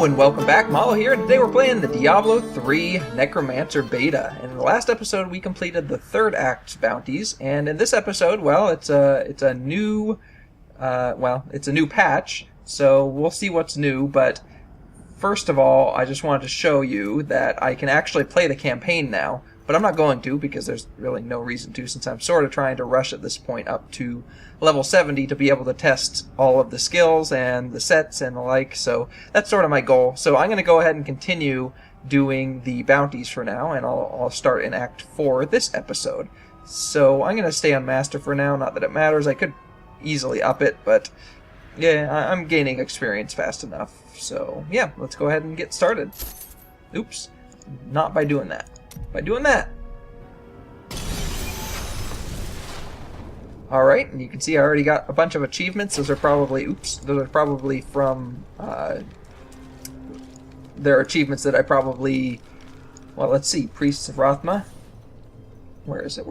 and welcome back. Malo here, and today we're playing the Diablo 3 Necromancer beta. And in the last episode, we completed the third act bounties, and in this episode, well, it's a new patch. So we'll see what's new. But first of all, I just wanted to show you that I can actually play the campaign now. But I'm not going to, because there's really no reason to, since I'm sort of trying to rush at this point up to level 70 to be able to test all of the skills and the sets and the like. So that's sort of my goal. So I'm going to go ahead and continue doing the bounties for now, and I'll start in Act 4 this episode. So I'm going to stay on Master for now, not that it matters. I could easily up it, but yeah, I'm gaining experience fast enough. So yeah, let's go ahead and get started. Oops, not by doing that. By doing that. Alright, and you can see I already got a bunch of achievements. Those are probably, from, they're achievements that I probably, well, let's see, Priests of Rothma. Where is it?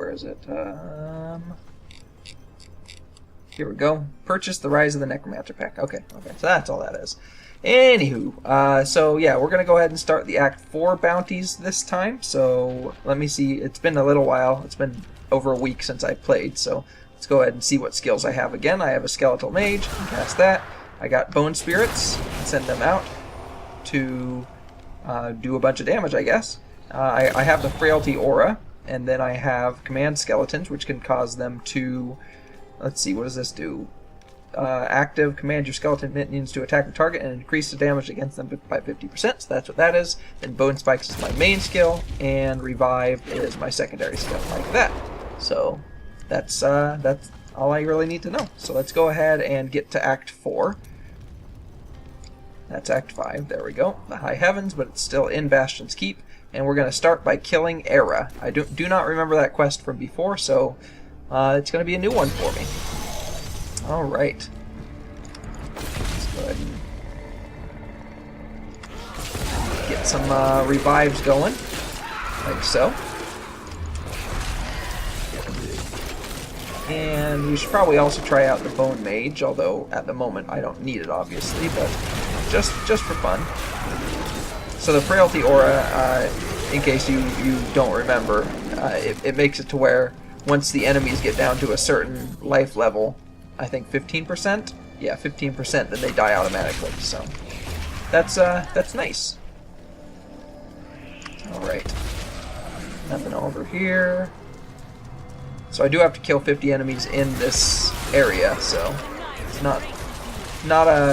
Here we go. Purchase the Rise of the Necromancer pack. Okay, so that's all that is. Anywho, so yeah, we're going to go ahead and start the Act 4 bounties this time. So let me see, it's been a little while. It's been over a week since I played, so let's go ahead and see what skills I have again. I have a Skeletal Mage, I can cast that. I got Bone Spirits, send them out to do a bunch of damage, I guess. I have the Frailty Aura, and then I have Command Skeletons, which can cause them to, let's see, what does this do? Active, command your skeleton minions to attack the target and increase the damage against them by 50%, so that's what that is. Then Bone Spikes is my main skill, and Revive is my secondary skill, like that. So that's all I really need to know. So let's go ahead and get to Act 4. That's Act 5, there we go. The High Heavens, but it's still in Bastion's Keep, and we're going to start by killing Era. I do not remember that quest from before, so it's going to be a new one for me. Alright. Let's go ahead and get some revives going, like so. And we should probably also try out the Bone Mage, although at the moment I don't need it, obviously, but just for fun. So the Frailty Aura, in case you don't remember, it makes it to where once the enemies get down to a certain life level, I think 15%? Yeah, 15%, then they die automatically, so that's nice. Alright. Nothing over here. So I do have to kill 50 enemies in this area, so it's not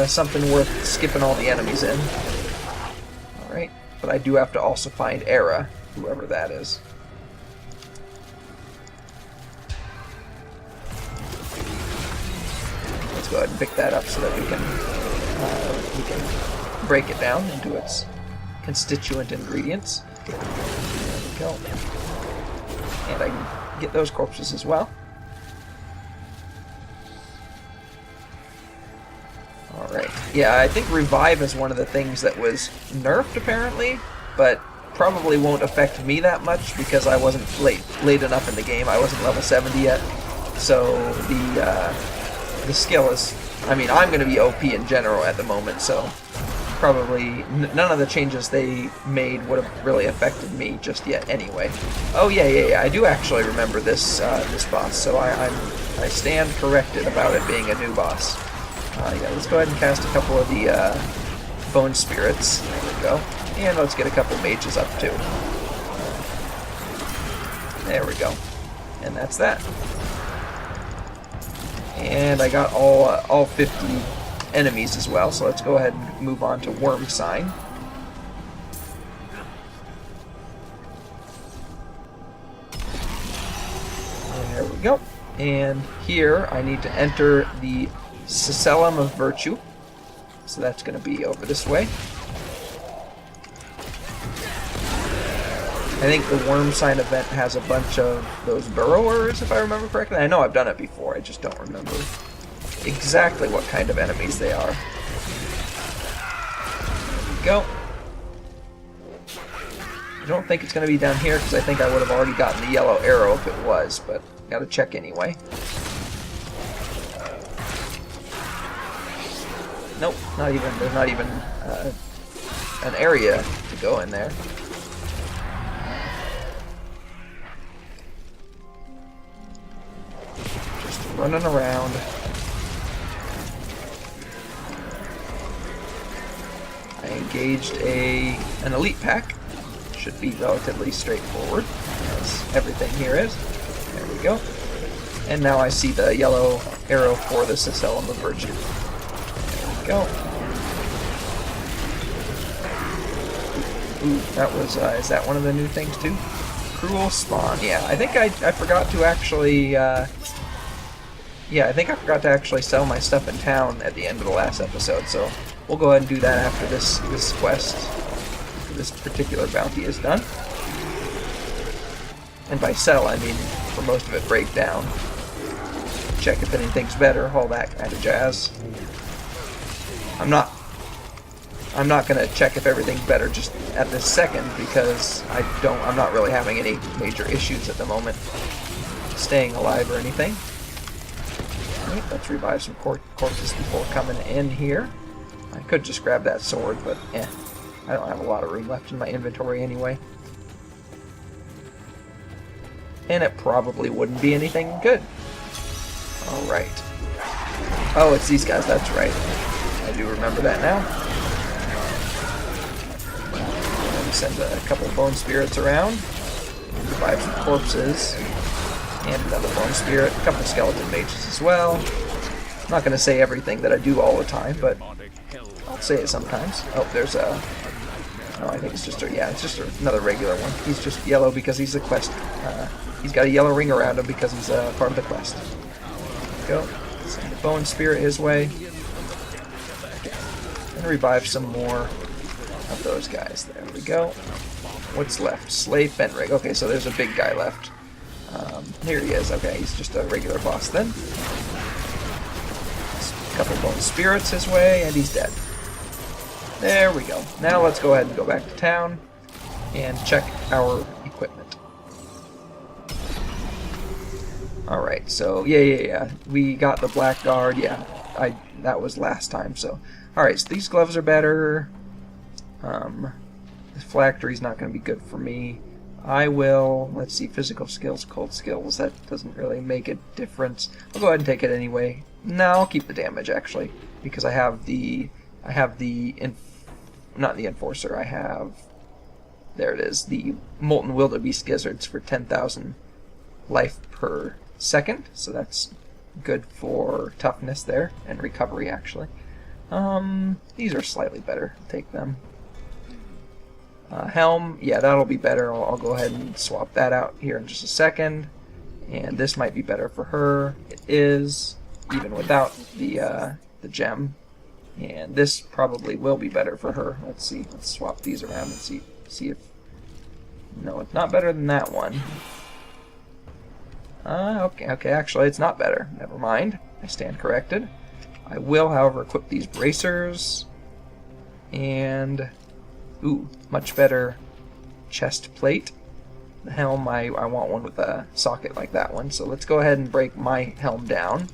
something worth skipping all the enemies in. Alright, but I do have to also find Era, whoever that is. Go ahead and pick that up so that we can break it down into its constituent ingredients. There we go. And I can get those corpses as well. Alright. Yeah, I think Revive is one of the things that was nerfed apparently, but probably won't affect me that much because I wasn't late enough in the game. I wasn't level 70 yet. So the skill is, I mean, I'm going to be OP in general at the moment, so probably none of the changes they made would have really affected me just yet anyway. Oh yeah, I do actually remember this this boss, so I stand corrected about it being a new boss. Yeah, let's go ahead and cast a couple of the Bone Spirits. There we go. And let's get a couple mages up too. There we go. And that's that. And I got all 50 enemies as well, so let's go ahead and move on to Worm Sign. There we go. And here I need to enter the Cecellum of Virtue, so that's going to be over this way. I think the Worm Sign event has a bunch of those burrowers, if I remember correctly. I know I've done it before, I just don't remember exactly what kind of enemies they are. There we go. I don't think it's going to be down here, because I think I would have already gotten the yellow arrow if it was, but gotta check anyway. Nope, not even, there's not even an area to go in there. Just running around. I engaged an elite pack. Should be relatively straightforward, as everything here is. There we go. And now I see the yellow arrow for the Cicellum of Virtue. There we go. Ooh, that was, is that one of the new things too? Cruel Spawn. Yeah, I think I forgot to actually, I think I forgot to actually sell my stuff in town at the end of the last episode, so we'll go ahead and do that after this quest, this particular bounty is done. And by sell, I mean, for most of it, break down. Check if anything's better, all that kind of jazz. I'm not gonna check if everything's better just at this second because I'm not really having any major issues at the moment staying alive or anything. Alright, let's revive some corpses before coming in here. I could just grab that sword, but I don't have a lot of room left in my inventory anyway. And it probably wouldn't be anything good. Alright. Oh, it's these guys, that's right. I do remember that now. Send a couple of bone spirits around, revive some corpses, and another bone spirit, a couple of skeleton mages as well. I'm not going to say everything that I do all the time, but I'll say it sometimes. Oh, there's a... No, I think it's just it's just another regular one. He's just yellow because he's a quest. He's got a yellow ring around him because he's part of the quest. There we go. Send the bone spirit his way. And revive some more of those guys. There we go. What's left? Slave Fenrig. Okay, so there's a big guy left. Here he is. Okay, he's just a regular boss then. A couple bone spirits his way, and he's dead. There we go. Now let's go ahead and go back to town and check our equipment. Alright, so yeah. We got the Black Guard. Yeah, that was last time. So, alright, so these gloves are better. The phylactery's not going to be good for me. I will, let's see, physical skills, cold skills, that doesn't really make a difference. I'll go ahead and take it anyway. No, I'll keep the damage actually, because I have not the Enforcer, I have, there it is, the Molten Wildebeest Gizzards for 10,000 life per second, so that's good for toughness there, and recovery actually. These are slightly better, I'll take them. Helm, yeah, that'll be better. I'll go ahead and swap that out here in just a second. And this might be better for her. It is, even without the gem. And this probably will be better for her. Let's see. Let's swap these around and see if... No, it's not better than that one. Okay, actually, it's not better. Never mind. I stand corrected. I will, however, equip these bracers. And... Ooh, much better chest plate. The helm, I want one with a socket like that one, so let's go ahead and break my helm down.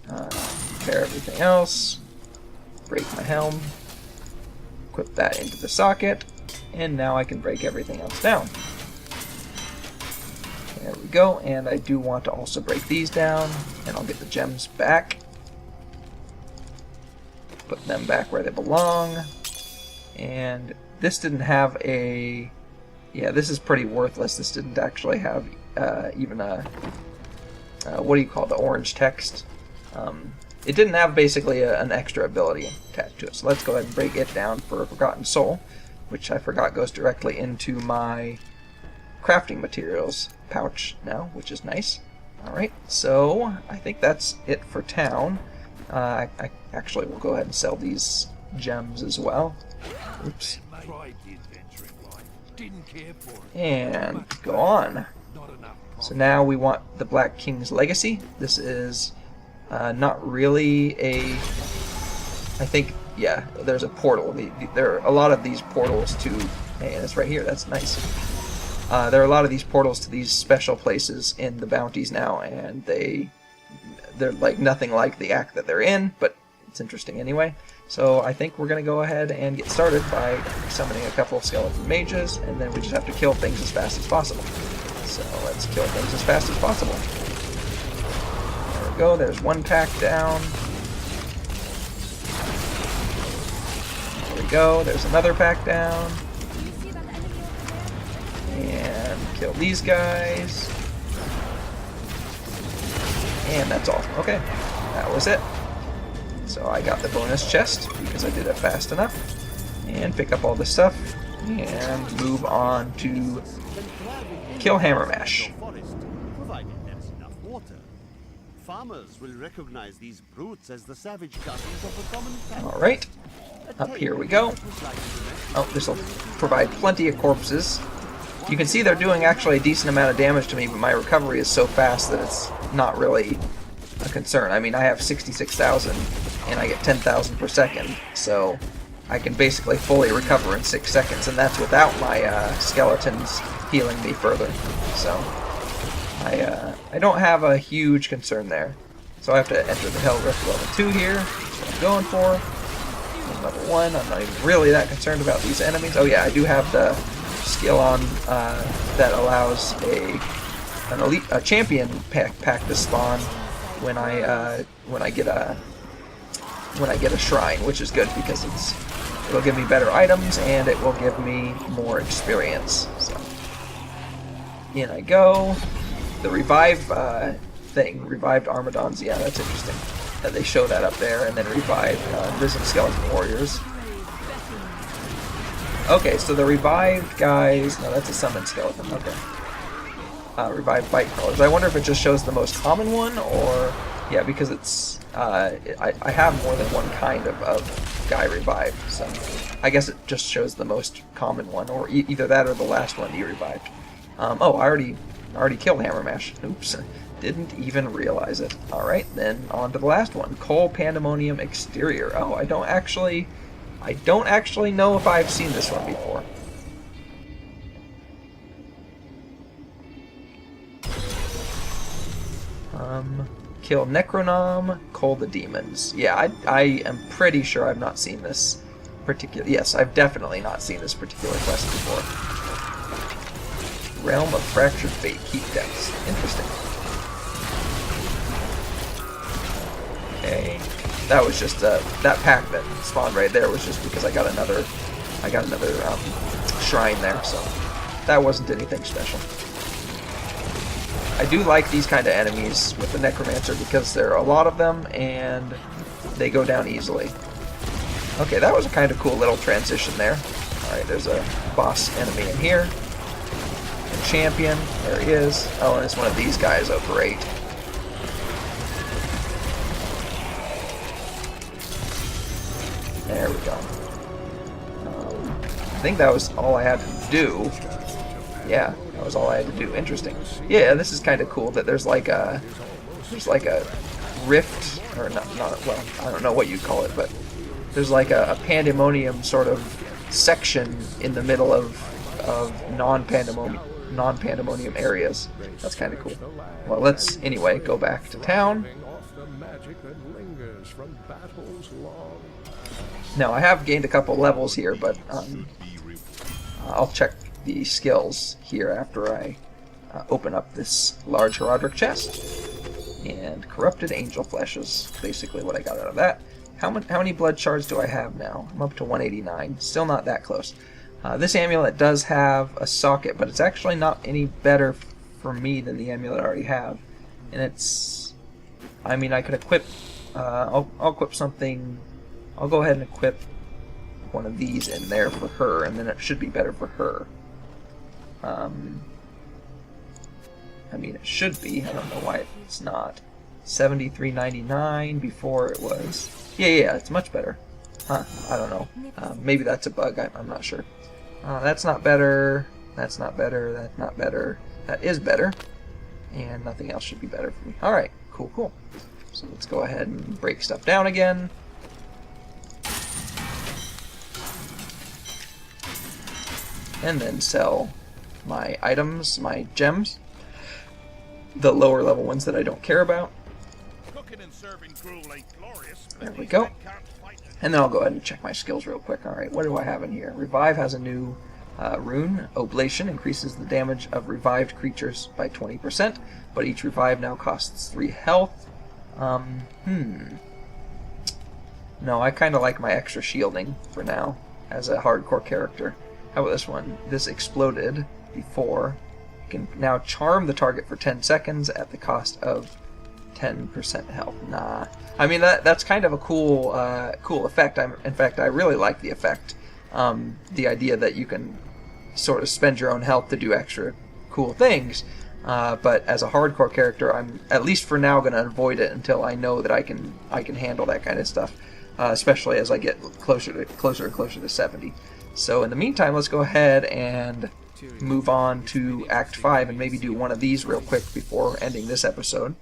Repair everything else. Break my helm. Equip that into the socket, and now I can break everything else down. There we go, and I do want to also break these down, and I'll get the gems back. Put them back where they belong. And this didn't have a... Yeah, this is pretty worthless. This didn't actually have even a... what do you call it? The orange text. It didn't have basically an extra ability attached to it. So let's go ahead and break it down for a Forgotten Soul, which I forgot goes directly into my crafting materials pouch now, which is nice. Alright, so I think that's it for town. I actually will go ahead and sell these gems as well. Oops. And go on. So now we want the Black King's Legacy. This is not really a... I think, yeah, there's a portal. There are a lot of these portals to... Hey, that's right here. That's nice. There are a lot of these portals to these special places in the bounties now, and they're like nothing like the act that they're in, but it's interesting anyway. So I think we're going to go ahead and get started by summoning a couple of skeleton mages, and then we just have to kill things as fast as possible. So let's kill things as fast as possible. There we go, there's one pack down. There we go, there's another pack down. And kill these guys. And that's all. Okay, that was it. So I got the bonus chest because I did it fast enough. And pick up all this stuff. And move on to kill Hammer Mash. Farmers will recognize these brutes as the savage cousins of the common family. Alright, up here we go. Oh, this will provide plenty of corpses. You can see they're doing actually a decent amount of damage to me, but my recovery is so fast that it's not really a concern. I mean, I have 66,000 and I get 10,000 per second, so I can basically fully recover in 6 seconds, and that's without my skeletons healing me further. So I don't have a huge concern there. So I have to enter the Hell Rift level 2 here. That's what I'm going for. Level 1, I'm not even really that concerned about these enemies. Oh yeah, I do have the skill on that allows a champion pack to spawn when I get a shrine, which is good because it'll give me better items and it will give me more experience. So in I go. The revive revived Armadons. Yeah, that's interesting that they show that up there, and then revive Risen Skeleton Warriors. Okay, so the revived guys... No, that's a summoned skeleton. Okay. Revived bite crawlers. I wonder if it just shows the most common one, or... Yeah, because it's... I have more than one kind of guy revived, so... I guess it just shows the most common one, or either that or the last one you revived. Oh, I already killed Hammer Mash. Oops. Didn't even realize it. Alright, then on to the last one. Coal Pandemonium Exterior. Oh, I don't actually know if I've seen this one before. Kill Necronom, Cull the Demons. Yeah, I am pretty sure I've not seen this particular... Yes, I've definitely not seen this particular quest before. Realm of Fractured Fate. Keep depths. Interesting. Okay. That was just that pack that spawned right there was just because I got another shrine there, so that wasn't anything special. I do like these kind of enemies with the Necromancer because there are a lot of them and they go down easily. Okay, that was a kind of cool little transition there. Alright, there's a boss enemy in here. A champion, there he is. Oh, and it's one of these guys over 8. There we go. I think that was all I had to do. Yeah, that was all I had to do. Interesting. Yeah, this is kind of cool that there's like a rift, or not well, I don't know what you'd call it, but there's like a pandemonium sort of section in the middle of non-pandemonium areas. That's kind of cool. Well, let's anyway go back to town. Now, I have gained a couple levels here, but I'll check the skills here after I open up this large Heraldric chest. And Corrupted Angel Flesh is basically what I got out of that. How many blood shards do I have now? I'm up to 189. Still not that close. This amulet does have a socket, but it's actually not any better for me than the amulet I already have. And it's... I mean, I could equip... I'll equip something... I'll go ahead and equip one of these in there for her, and then it should be better for her. I mean, it should be. I don't know why it's not. 73.99 before it was... Yeah, it's much better. Huh, I don't know. Maybe that's a bug, I'm not sure. That's not better. That's not better. That's not better. That is better. And nothing else should be better for me. Alright, cool. So let's go ahead and break stuff down again. And then sell my items, my gems. The lower level ones that I don't care about. There we go. And then I'll go ahead and check my skills real quick. Alright, what do I have in here? Revive has a new rune. Oblation increases the damage of revived creatures by 20%, but each revive now costs 3 health. No, I kind of like my extra shielding for now as a hardcore character. How about this one? This exploded before. You can now charm the target for 10 seconds at the cost of 10% health. Nah. I mean, that's kind of a cool cool effect. In fact, I really like the effect. The idea that you can sort of spend your own health to do extra cool things. But as a hardcore character, I'm at least for now going to avoid it until I know that I can handle that kind of stuff. Especially as I get closer and closer to 70. So in the meantime, let's go ahead and move on to Act 5 and maybe do one of these real quick before ending this episode.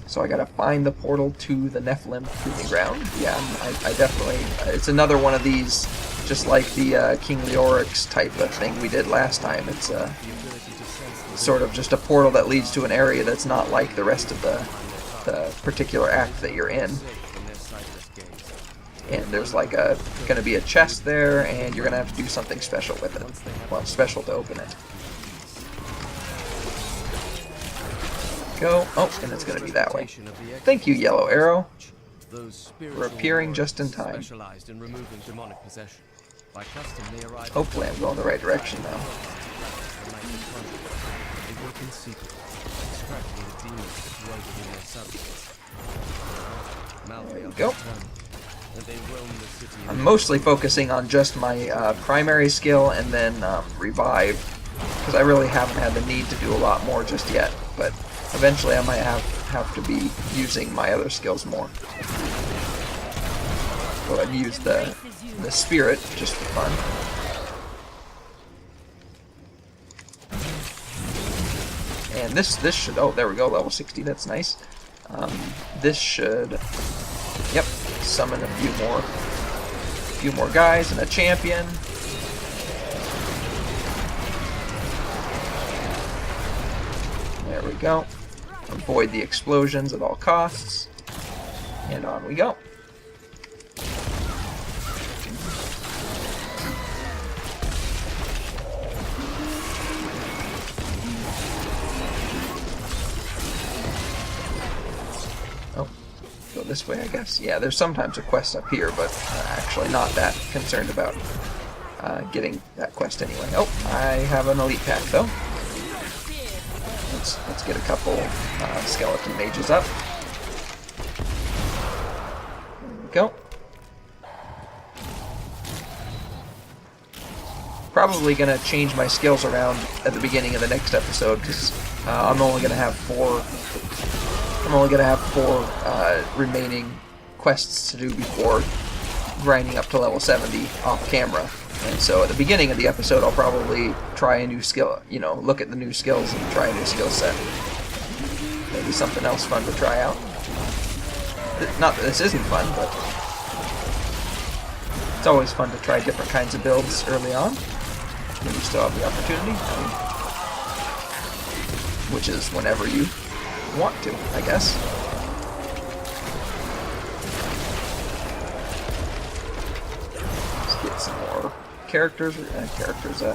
So I gotta find the portal to the Nephilim Proving Ground. Yeah, I definitely... it's another one of these, just like the King Leoric's type of thing we did last time. It's sort of just a portal that leads to an area that's not like the rest of the particular act that you're in. And there's like going to be a chest there, and you're going to have to do something special with it. Well, special to open it. Go. Oh, and it's going to be that way. Thank you, Yellow Arrow, for appearing just in time. Hopefully I'm going the right direction now. There you go. I'm mostly focusing on just my primary skill and then revive, because I really haven't had the need to do a lot more just yet, but eventually I might have to be using my other skills more. Go ahead and use the spirit just for fun. And this should... oh, there we go, level 60, that's nice. This should... yep, summon a few more guys and a champion. There we go. Avoid the explosions at all costs. And on we go. This way, I guess. Yeah, there's sometimes a quest up here, but actually not that concerned about getting that quest anyway. Oh, I have an elite pack though. Let's get a couple skeleton mages up. There we go. Probably gonna change my skills around at the beginning of the next episode because I'm only gonna have four remaining quests to do before grinding up to level 70 off camera. And so at the beginning of the episode, I'll probably try a new skill, look at the new skills and try a new skill set. Maybe something else fun to try out. Not that this isn't fun, but it's always fun to try different kinds of builds early on when you still have the opportunity. Which is whenever you want to, I guess. Let's get some more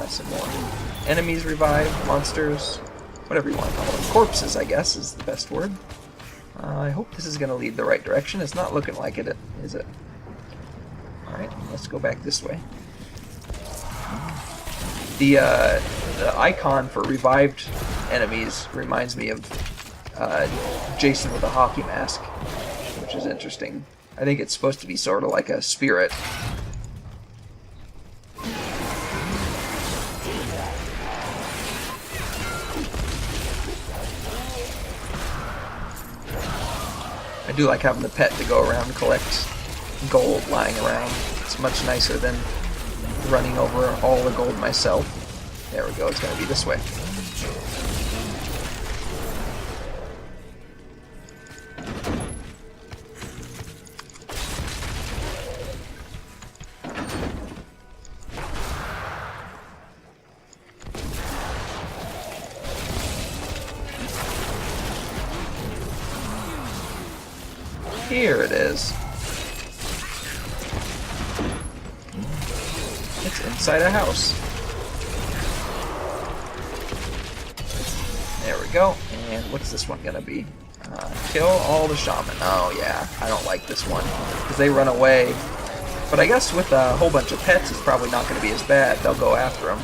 some more enemies revived, monsters, whatever you want to call them. Corpses, I guess, is the best word. I hope this is going to lead the right direction. It's not looking like it, is it? Alright, let's go back this way. The icon for revived enemies reminds me of Jason with a hockey mask, which is interesting. I think it's supposed to be sort of like a spirit. I do like having the pet to go around and collect gold lying around. It's much nicer than running over all the gold myself. There we go, it's going to be this way. Here it is. It's inside a house. There we go. And what's this one gonna be? Kill all the shaman. Oh yeah, I don't like this one because they run away. But I guess with a whole bunch of pets, it's probably not going to be as bad. They'll go after them.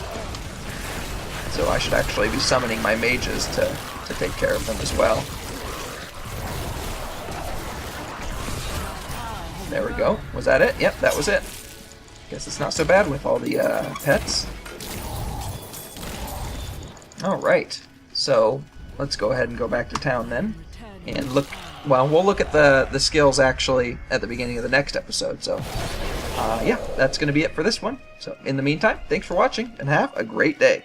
So I should actually be summoning my mages to take care of them as well. There we go. Was that it? Yep, that was it. Guess it's not so bad with all the pets. Alright, so let's go ahead and go back to town then. And look, well, we'll look at the skills actually at the beginning of the next episode. So, yeah, that's going to be it for this one. So, in the meantime, thanks for watching and have a great day.